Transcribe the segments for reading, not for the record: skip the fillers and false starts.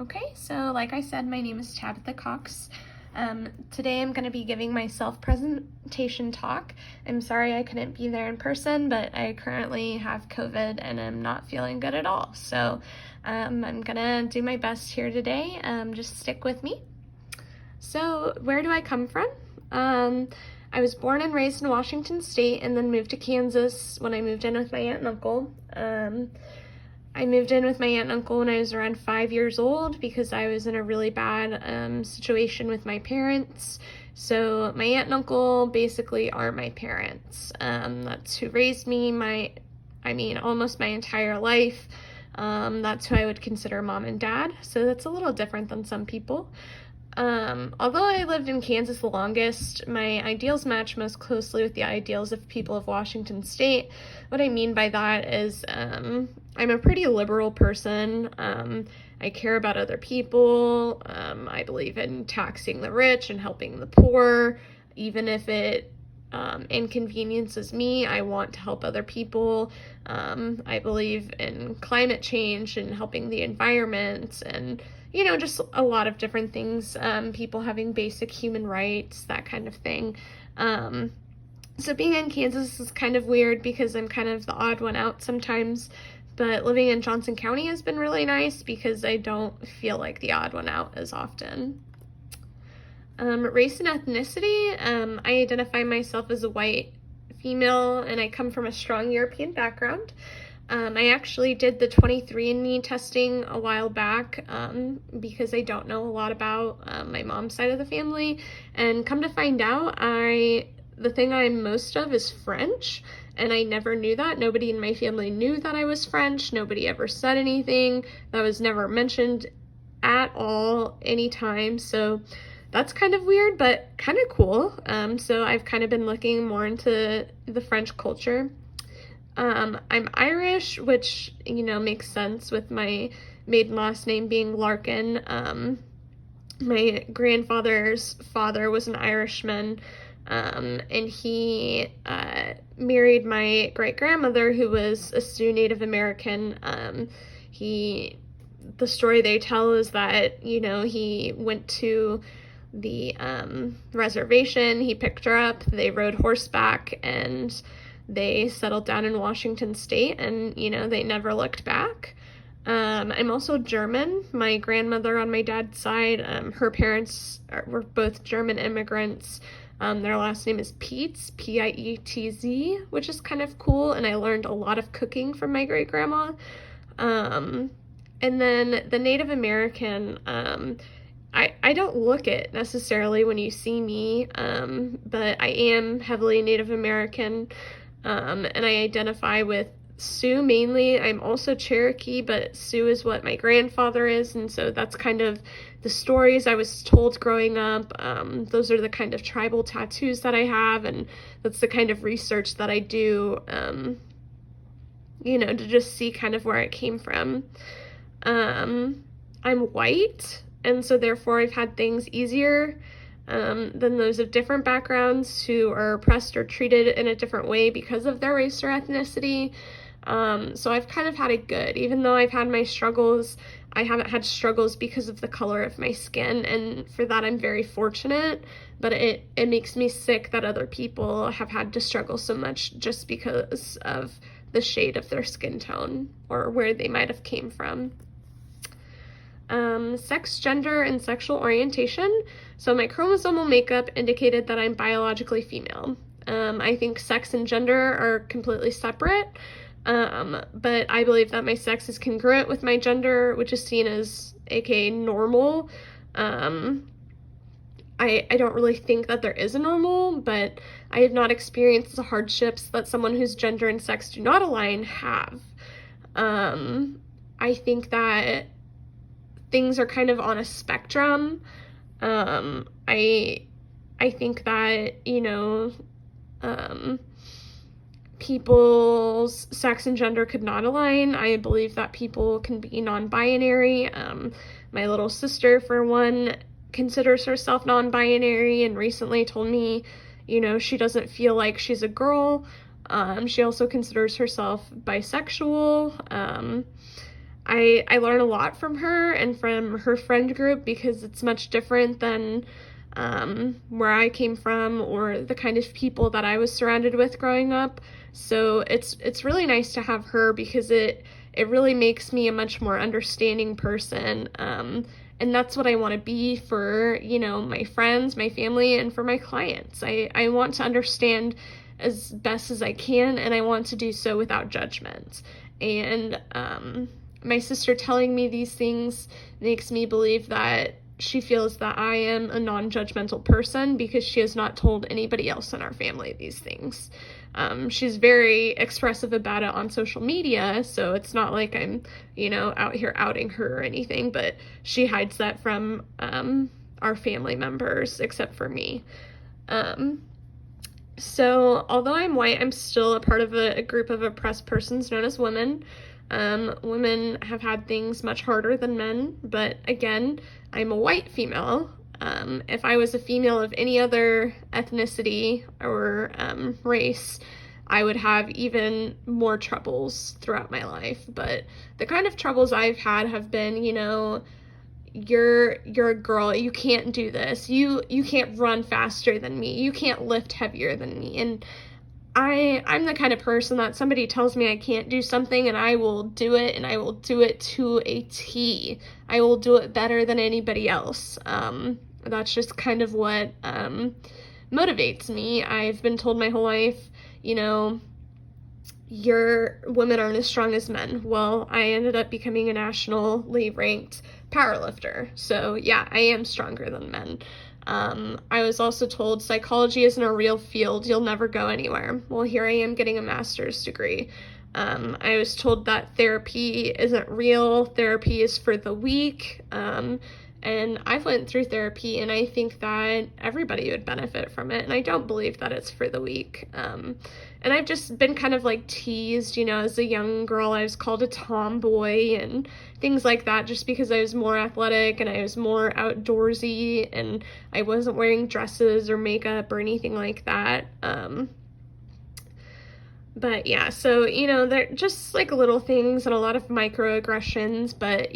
Okay, so like I said, my name is Tabitha Cox. Today I'm going to be giving my self-presentation talk. I'm sorry I couldn't be there in person, but I currently have COVID and I'm not feeling good at all. So I'm going to do my best here today. Just stick with me. So where do I come from? I was born and raised in Washington State and then moved to Kansas when I moved in with my aunt and uncle. I moved in with my aunt and uncle when I was around 5 years old because I was in a really bad situation with my parents. So my aunt and uncle basically are my parents. That's who raised me almost my entire life. That's who I would consider mom and dad. So that's a little different than some people. Although I lived in Kansas the longest, my ideals match most closely with the ideals of people of Washington State. What I mean by that is I'm a pretty liberal person. I care about other people. I believe in taxing the rich and helping the poor. Even if it inconveniences me, I want to help other people. I believe in climate change and helping the environment and just a lot of different things, people having basic human rights, that kind of thing. So being in Kansas is kind of weird because I'm kind of the odd one out sometimes, but living in Johnson County has been really nice because I don't feel like the odd one out as often. Race and ethnicity, I identify myself as a white female and I come from a strong European background. I actually did the 23andMe testing a while back because I don't know a lot about my mom's side of the family, and come to find out, the thing I'm most of is French, and I never knew that. Nobody in my family knew that I was French. Nobody ever said anything. That was never mentioned at all anytime, so that's kind of weird, but kind of cool. So I've kind of been looking more into the French culture. I'm Irish, which, makes sense with my maiden last name being Larkin. My grandfather's father was an Irishman, and he married my great-grandmother, who was a Sioux Native American. The story they tell is that, he went to the reservation, he picked her up, they rode horseback, and they settled down in Washington State, and, they never looked back. I'm also German. My grandmother on my dad's side, her parents were both German immigrants. Their last name is Pietz, P-I-E-T-Z, which is kind of cool, and I learned a lot of cooking from my great-grandma. And then the Native American, I don't look it necessarily when you see me, but I am heavily Native American. And I identify with Sioux mainly. I'm also Cherokee, but Sioux is what my grandfather is, and so that's kind of the stories I was told growing up. Those are the kind of tribal tattoos that I have, and that's the kind of research that I do, to just see kind of where it came from. I'm white, and so therefore I've had things easier than those of different backgrounds who are oppressed or treated in a different way because of their race or ethnicity. So I've kind of had it good. Even though I've had my struggles, I haven't had struggles because of the color of my skin, and for that I'm very fortunate, but it makes me sick that other people have had to struggle so much just because of the shade of their skin tone or where they might have came from. Sex, gender, and sexual orientation. So my chromosomal makeup indicated that I'm biologically female. I think sex and gender are completely separate, but I believe that my sex is congruent with my gender, which is seen as aka normal. I don't really think that there is a normal, but I have not experienced the hardships that someone whose gender and sex do not align have. I think that things are kind of on a spectrum. I think that, people's sex and gender could not align. I believe that people can be non-binary. My little sister, for one, considers herself non-binary and recently told me, she doesn't feel like she's a girl. She also considers herself bisexual. I learn a lot from her and from her friend group because it's much different than where I came from or the kind of people that I was surrounded with growing up. So it's really nice to have her because it really makes me a much more understanding person. And that's what I want to be for, my friends, my family, and for my clients. I want to understand as best as I can, and I want to do so without judgment. And my sister telling me these things makes me believe that she feels that I am a non-judgmental person because she has not told anybody else in our family these things. She's very expressive about it on social media, so it's not like I'm, out here outing her or anything, but she hides that from our family members, except for me. So although I'm white, I'm still a part of a group of oppressed persons known as women. Women have had things much harder than men, but again, I'm a white female. If I was a female of any other ethnicity or race, I would have even more troubles throughout my life. But the kind of troubles I've had have been, you're a girl, you can't do this, you can't run faster than me, you can't lift heavier than me. And I'm the kind of person that somebody tells me I can't do something and I will do it, and I will do it to a T. I will do it better than anybody else. That's just kind of what motivates me. I've been told my whole life, your women aren't as strong as men. Well, I ended up becoming a nationally ranked powerlifter. So yeah, I am stronger than men. I was also told psychology isn't a real field. You'll never go anywhere. Well, here I am getting a master's degree. I was told that therapy isn't real. Therapy is for the weak. And I've went through therapy, and I think that everybody would benefit from it. And I don't believe that it's for the weak. And I've just been kind of like teased, as a young girl, I was called a tomboy and things like that, just because I was more athletic and I was more outdoorsy and I wasn't wearing dresses or makeup or anything like that. But yeah, so, they're just like little things and a lot of microaggressions, but,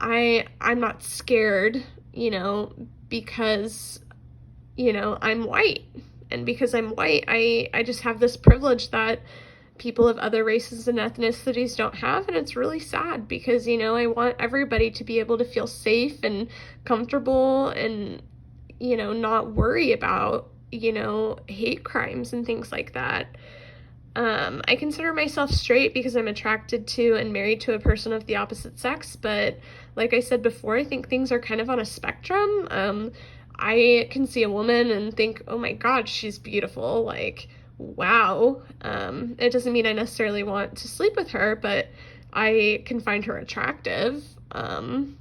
I'm not scared, because, I'm white. And because I'm white, I just have this privilege that people of other races and ethnicities don't have. And it's really sad because, I want everybody to be able to feel safe and comfortable and, not worry about, hate crimes and things like that. I consider myself straight because I'm attracted to and married to a person of the opposite sex, but like I said before, I think things are kind of on a spectrum. I can see a woman and think, oh my God, she's beautiful, like, wow. It doesn't mean I necessarily want to sleep with her, but I can find her attractive. And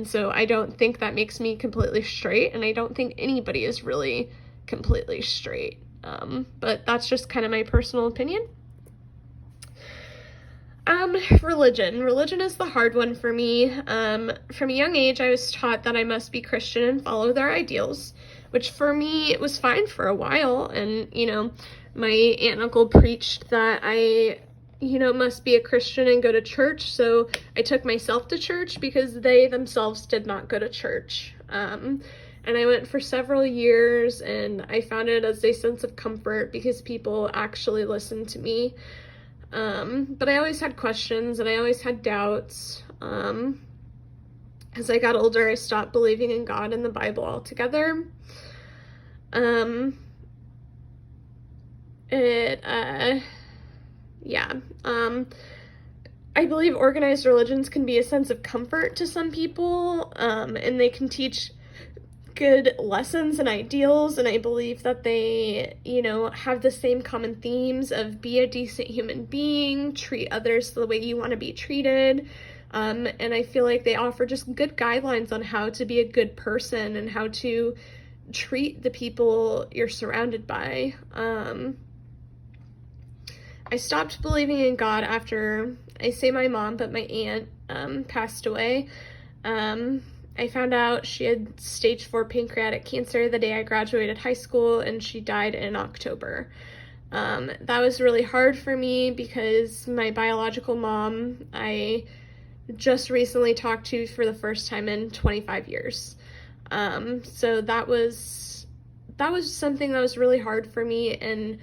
so I don't think that makes me completely straight, and I don't think anybody is really completely straight. But that's just kind of my personal opinion. Religion. Religion is the hard one for me. From a young age, I was taught that I must be Christian and follow their ideals, which for me, it was fine for a while. And, my aunt and uncle preached that I, must be a Christian and go to church. So I took myself to church because they themselves did not go to church. And I went for several years, and I found it as a sense of comfort because people actually listened to me. But I always had questions and I always had doubts. As I got older, I stopped believing in God and the Bible altogether. I believe organized religions can be a sense of comfort to some people, and they can teach good lessons and ideals, and I believe that they, have the same common themes of be a decent human being, treat others the way you want to be treated, and I feel like they offer just good guidelines on how to be a good person and how to treat the people you're surrounded by. I stopped believing in God after, I say my mom, but my aunt passed away. I found out she had stage 4 pancreatic cancer the day I graduated high school, and she died in October. That was really hard for me because my biological mom, I just recently talked to for the first time in 25 years. So that was something that was really hard for me, and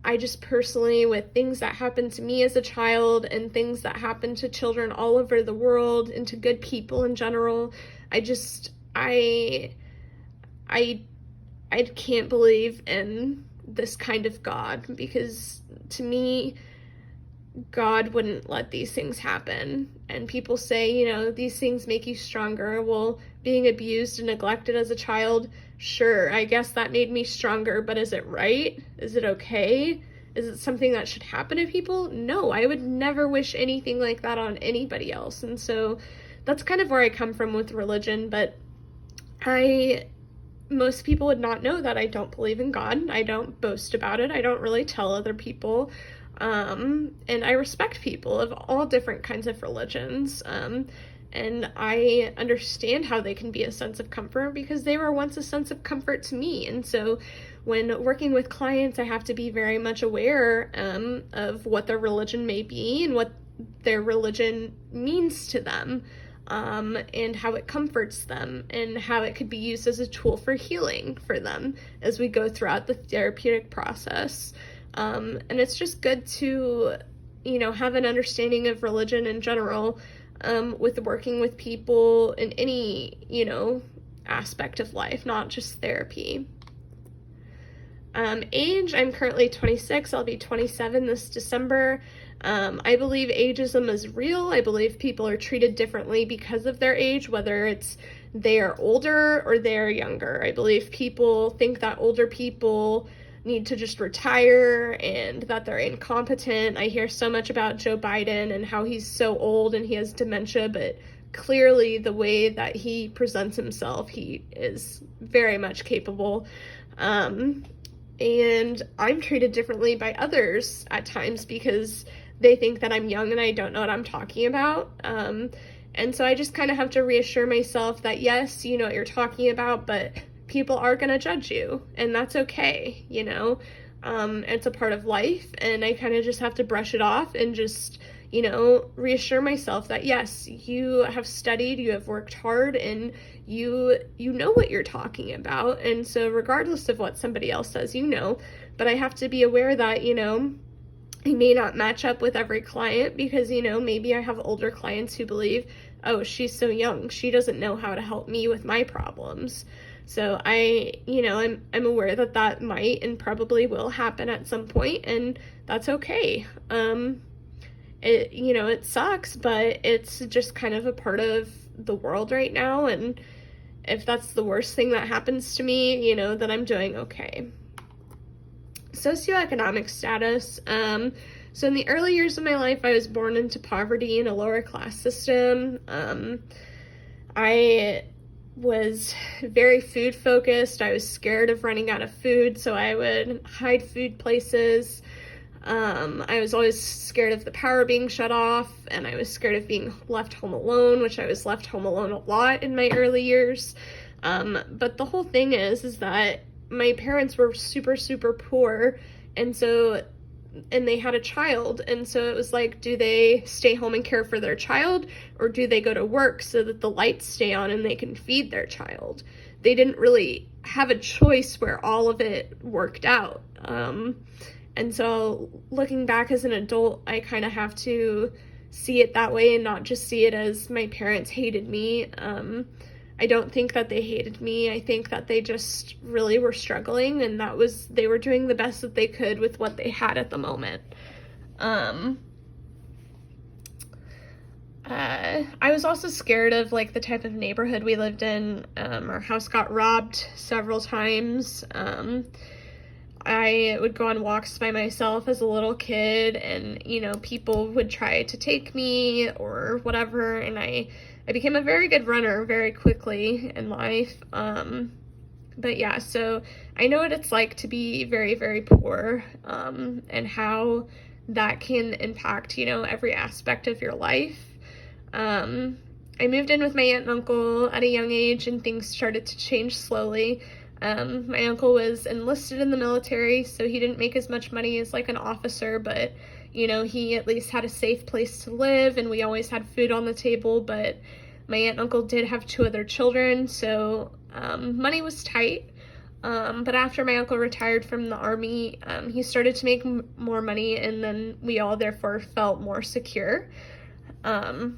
I just personally, with things that happened to me as a child and things that happen to children all over the world and to good people in general, I can't believe in this kind of God, because to me, God wouldn't let these things happen. And people say, these things make you stronger. Well, being abused and neglected as a child, sure, I guess that made me stronger, but is it right? Is it okay? Is it something that should happen to people? No, I would never wish anything like that on anybody else. And so that's kind of where I come from with religion, but most people would not know that I don't believe in God. I don't boast about it. I don't really tell other people. And I respect people of all different kinds of religions. And I understand how they can be a sense of comfort, because they were once a sense of comfort to me. And so when working with clients, I have to be very much aware of what their religion may be and what their religion means to them, and how it comforts them, and how it could be used as a tool for healing for them as we go throughout the therapeutic process. And it's just good to, have an understanding of religion in general, with working with people in any, aspect of life, not just therapy. Age, I'm currently 26. I'll be 27 this December. I believe ageism is real. I believe people are treated differently because of their age, whether it's they are older or they are younger. I believe people think that older people need to just retire and that they're incompetent. I hear so much about Joe Biden and how he's so old and he has dementia, but clearly the way that he presents himself, he is very much capable. And I'm treated differently by others at times because they think that I'm young and I don't know what I'm talking about. And so I just kind of have to reassure myself that, yes, you know what you're talking about, but people are going to judge you, and that's okay, it's a part of life, and I kind of just have to brush it off and just, reassure myself that, yes, you have studied, you have worked hard, and you know what you're talking about. And so regardless of what somebody else says, but I have to be aware that, I may not match up with every client because, maybe I have older clients who believe, oh, she's so young, she doesn't know how to help me with my problems. So I'm aware that might and probably will happen at some point, and that's okay. It sucks, but it's just kind of a part of the world right now. And if that's the worst thing that happens to me, then I'm doing okay. Socioeconomic status. So in the early years of my life, I was born into poverty in a lower class system. I was very food focused. I was scared of running out of food, so I would hide food places. I was always scared of the power being shut off, and I was scared of being left home alone, which I was left home alone a lot in my early years. But the whole thing is that my parents were super, super poor, and they had a child, and so it was like, do they stay home and care for their child, or do they go to work so that the lights stay on and they can feed their child? They didn't really have a choice where all of it worked out. And so looking back as an adult, I kind of have to see it that way and not just see it as my parents hated me. I don't think that they hated me. I think that they just really were struggling, and they were doing the best that they could with what they had at the moment. I was also scared of the type of neighborhood we lived in. Our house got robbed several times. I would go on walks by myself as a little kid, and people would try to take me or whatever, and I became a very good runner very quickly in life. But yeah, so I know what it's like to be very, very poor, and how that can impact, every aspect of your life. I moved in with my aunt and uncle at a young age, and things started to change slowly. My uncle was enlisted in the military, so he didn't make as much money as an officer, but You know, he at least had a safe place to live, and we always had food on the table, but my aunt and uncle did have 2 other children, so money was tight. But after my uncle retired from the Army, he started to make more money, and then we all therefore felt more secure. I'm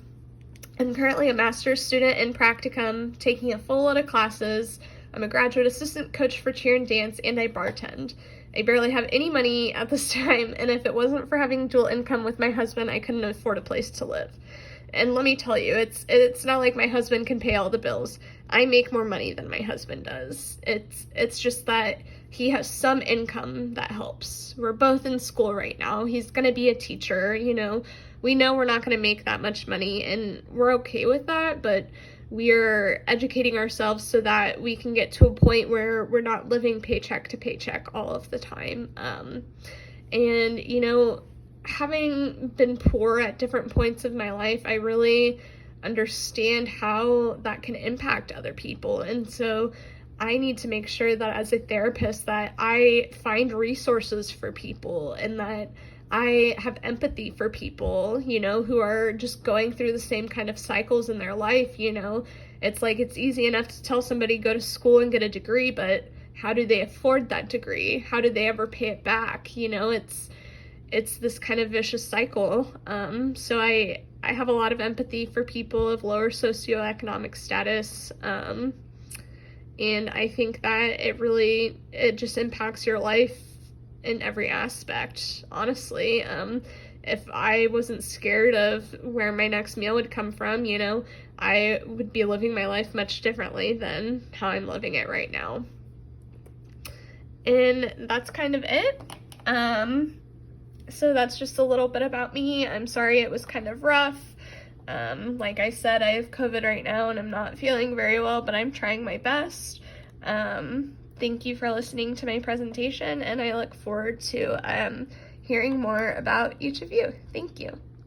currently a master's student in practicum, taking a full load of classes. I'm a graduate assistant coach for cheer and dance, and I bartend. I barely have any money at this time, and if it wasn't for having dual income with my husband, I couldn't afford a place to live. And let me tell you, it's not like my husband can pay all the bills. I make more money than my husband does. It's just that he has some income that helps. We're both in school right now. He's going to be a teacher, you know. We know we're not going to make that much money, and we're okay with that, but we're educating ourselves so that we can get to a point where we're not living paycheck to paycheck all of the time. And, you know, having been poor at different points of my life, I really understand how that can impact other people. And so I need to make sure that as a therapist that I find resources for people and that I have empathy for people, you know, who are just going through the same kind of cycles in their life. You know, it's like it's easy enough to tell somebody go to school and get a degree, but how do they afford that degree? How do they ever pay it back? You know, it's this kind of vicious cycle. So I have a lot of empathy for people of lower socioeconomic status. And I think that it just impacts your life in every aspect, honestly. If I wasn't scared of where my next meal would come from, you know, I would be living my life much differently than how I'm living it right now. And that's kind of it. So that's just a little bit about me. I'm sorry it was kind of rough. Like I said, I have COVID right now and I'm not feeling very well, but I'm trying my best. Thank you for listening to my presentation, and I look forward to hearing more about each of you. Thank you.